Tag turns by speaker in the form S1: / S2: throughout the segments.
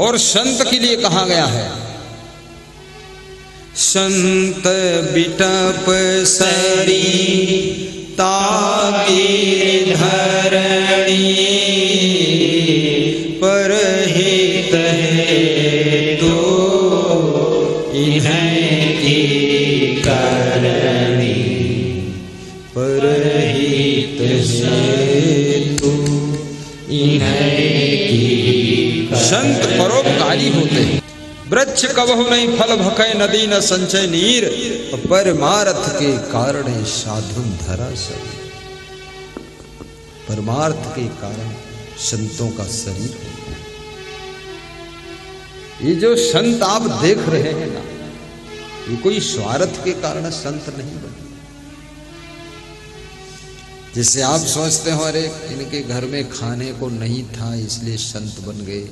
S1: और संत के लिए कहा गया है, संत बिटप सरी ताकी धरणी परहित है तो इन्हें की करणी, परहित है तो इन्हें की। संत परोपकारी होते हैं। वृक्ष कबहु नहीं फल भकै, नदी न संचय नीर, परमार्थ के कारण साधु धरा शरीर। परमार्थ के कारण संतों का शरीर। ये जो संत आप देख रहे हैं ना, ये कोई स्वार्थ के कारण संत नहीं बने। जैसे आप सोचते हो अरे इनके घर में खाने को नहीं था इसलिए संत बन गए,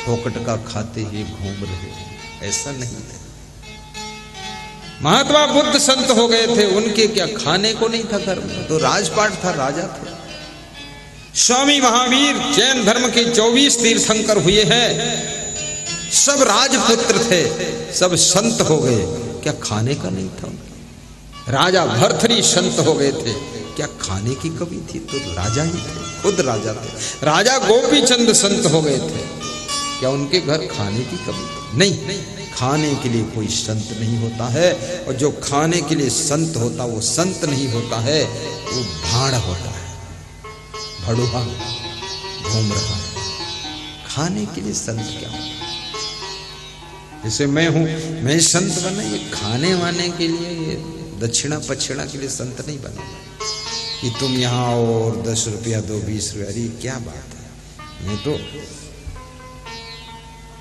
S1: फोकट का खाते ही घूम रहे, ऐसा नहीं है। महात्मा बुद्ध संत हो गए थे, उनके क्या खाने को नहीं था घर में, तो राजपाट था, राजा थे। स्वामी महावीर जैन धर्म के 24 तीर्थंकर हुए हैं, सब राजपुत्र थे, सब संत हो गए, क्या खाने का नहीं था। राजा भर्तृहरि संत हो गए थे, क्या खाने की कमी थी, तो राजा ही थे, खुद राजा थे। राजा गोपीचंद संत हो गए थे, क्या उनके घर खाने की कमी थी? नहीं, खाने के लिए कोई संत नहीं होता है, और जो खाने के लिए संत होता वो संत नहीं होता है, वो भाड़ होता है, भड़ुआ घूम रहा है। खाने के लिए संत क्या होता है? जैसे मैं हूं, मैं संत बना, ये खाने वाने के लिए, ये दक्षिणा पक्षिणा के लिए संत नहीं बना कि तुम यहाँ आओ और 10 रुपया दो, 20 रुपया, अरे क्या बात है। मैं तो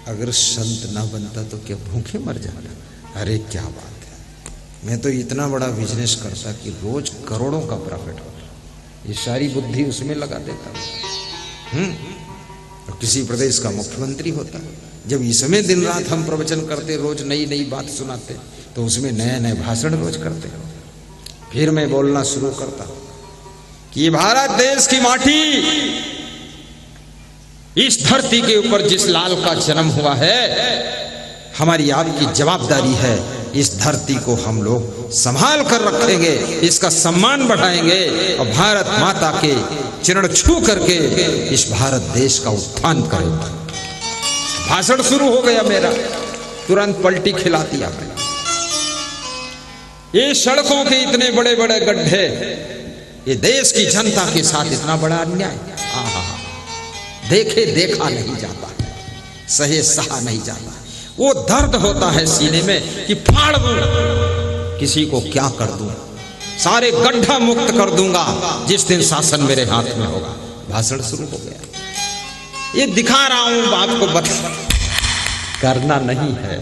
S1: अगर संत ना बनता तो क्या भूखे मर जाता। अरे क्या बात है, मैं तो इतना बड़ा बिजनेस करता कि रोज करोड़ों का प्रॉफिट होता, ये सारी बुद्धि उसमें लगा देता। और किसी प्रदेश का मुख्यमंत्री होता, जब इसमें दिन रात हम प्रवचन करते, रोज नई नई बात सुनाते, तो उसमें नए नए भाषण रोज करते। फिर मैं बोलना शुरू करता कि भारत देश की माटी, इस धरती के ऊपर जिस लाल का जन्म हुआ है, हमारी आपकी जवाबदारी है, इस धरती को हम लोग संभाल कर रखेंगे, इसका सम्मान बढ़ाएंगे, और भारत माता के चरण छू करके इस भारत देश का उत्थान करेंगे। भाषण शुरू हो गया मेरा, तुरंत पलटी खिला दिया। ये सड़कों के इतने बड़े बड़े गड्ढे, ये देश की जनता के साथ इतना बड़ा अन्याय, देखे देखा नहीं जाता, सहे सहा नहीं जाता। वो दर्द होता है सीने में कि फाड़ दूं, किसी को क्या कर दूं, सारे गड्ढा मुक्त कर दूंगा जिस दिन शासन मेरे हाथ में होगा। भाषण शुरू हो गया, ये दिखा रहा हूं बात को, बता करना नहीं है।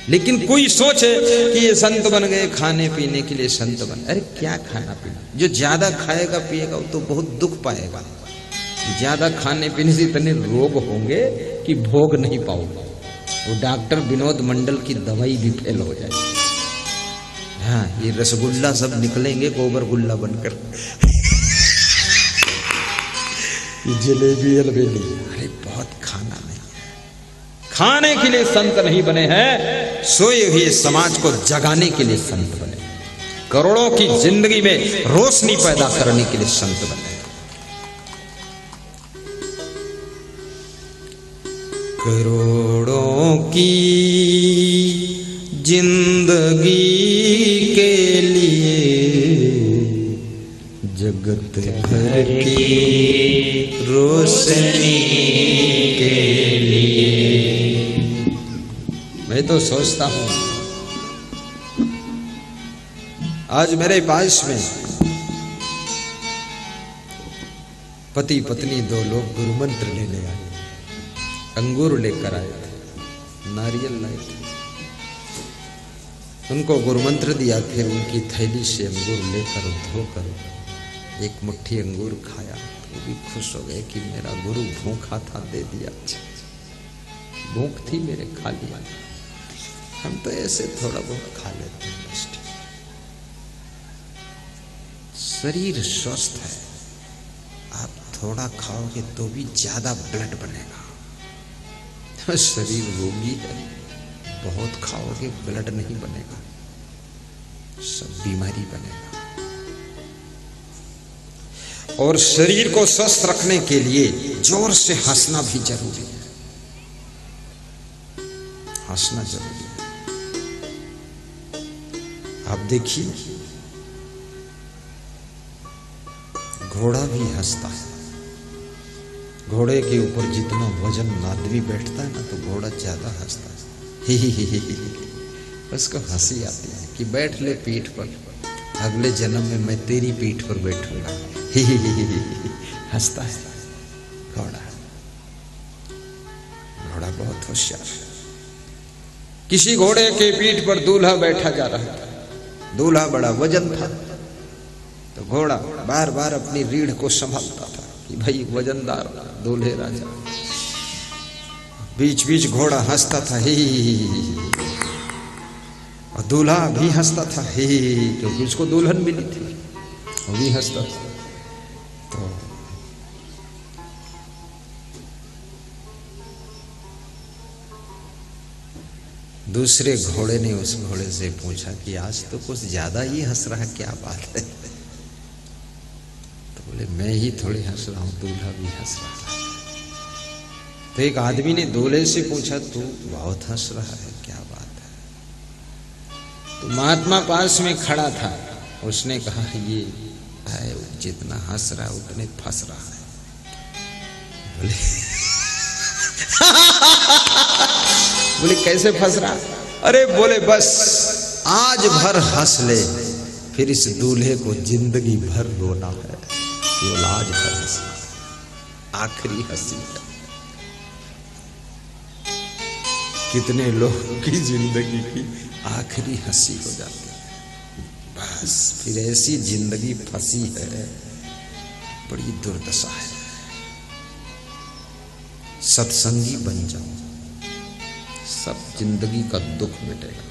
S1: लेकिन कोई सोचे कि ये संत बन गए, खाने पीने के लिए संत बन। अरे क्या खाना पीना, जो ज्यादा खाएगा पिएगा वो तो बहुत दुख पाएगा। ज्यादा खाने पीने से इतने रोग होंगे कि भोग नहीं पाओगे। वो डॉक्टर विनोद मंडल की दवाई भी फेल हो जाएगी। हाँ, ये रसगुल्ला सब निकलेंगे गोबर गुल्ला बनकर, जलेबी अलबेली। अरे बहुत खाना नहीं, खाने के लिए संत नहीं बने हैं, सोए हुए समाज को जगाने के लिए संत बने, करोड़ों की जिंदगी में रोशनी पैदा करने के लिए संत बने। करोड़ों की जिंदगी के लिए, जगत भर की रोशनी के लिए। मैं तो सोचता हूं, आज मेरे पास में पति पत्नी 2 लोग गुरु मंत्र लेने आए, अंगूर लेकर आए थे, नारियल लाए थे। उनको गुरु मंत्र दिया, फिर उनकी थैली से अंगूर लेकर धोकर एक मुट्ठी अंगूर खाया। वो भी खुश हो गए कि मेरा गुरु भूखा था, दे दिया। भूख थी मेरे, खा लिया। हम तो ऐसे थोड़ा बहुत खा लेते हैं। शरीर स्वस्थ है, आप थोड़ा खाओगे तो भी ज्यादा ब्लड बनेगा। शरीर रोगी है, बहुत खाओगे ब्लड नहीं बनेगा, सब बीमारी बनेगा। और शरीर को स्वस्थ रखने के लिए जोर से हंसना भी जरूरी है, हंसना जरूरी है। आप देखिए, घोड़ा भी हंसता है। घोड़े के ऊपर जितना वजन आदमी बैठता है ना, तो घोड़ा ज्यादा हंसता है। ही उसको हंसी आती है कि बैठ ले पीठ पर, अगले जन्म में मैं तेरी पीठ पर बैठूंगा। ही हंसता है घोड़ा। घोड़ा बहुत होशियार है। किसी घोड़े के पीठ पर दूल्हा बैठा जा रहा था। दूल्हा बड़ा वजन था, तो घोड़ा बार बार अपनी रीढ़ को संभालता था कि भाई वजनदार दूल्हे राजा। बीच बीच घोड़ा हंसता था, ही और दूल्हा भी हंसता था, ही क्योंकि उसको दुल्हन मिली थी, वो भी हंसता था। तो दूसरे घोड़े ने उस घोड़े से पूछा कि आज तो कुछ ज्यादा ही हंस रहा है, क्या बात है? तो बोले मैं ही थोड़ी हंस रहा हूं, दूल्हा भी हंस रहा था। तो एक आदमी ने दूल्हे से पूछा, तू बहुत हंस रहा है, क्या बात है? तो महात्मा पास में खड़ा था, उसने कहा ये है, जितना हंस रहा है उतने फंस रहा है। बोले बोले कैसे फंस रहा? अरे बोले बस आज भर हंस ले, फिर इस दूल्हे को जिंदगी भर रोना है, केवल आज भर हंसना, आखिरी हंसी है। कितने लोगों की जिंदगी की आखिरी हंसी हो जाती है, बस फिर ऐसी जिंदगी फंसी है, बड़ी दुर्दशा है। सत्संगी बन जाओ, सब जिंदगी का दुख मिटेगा।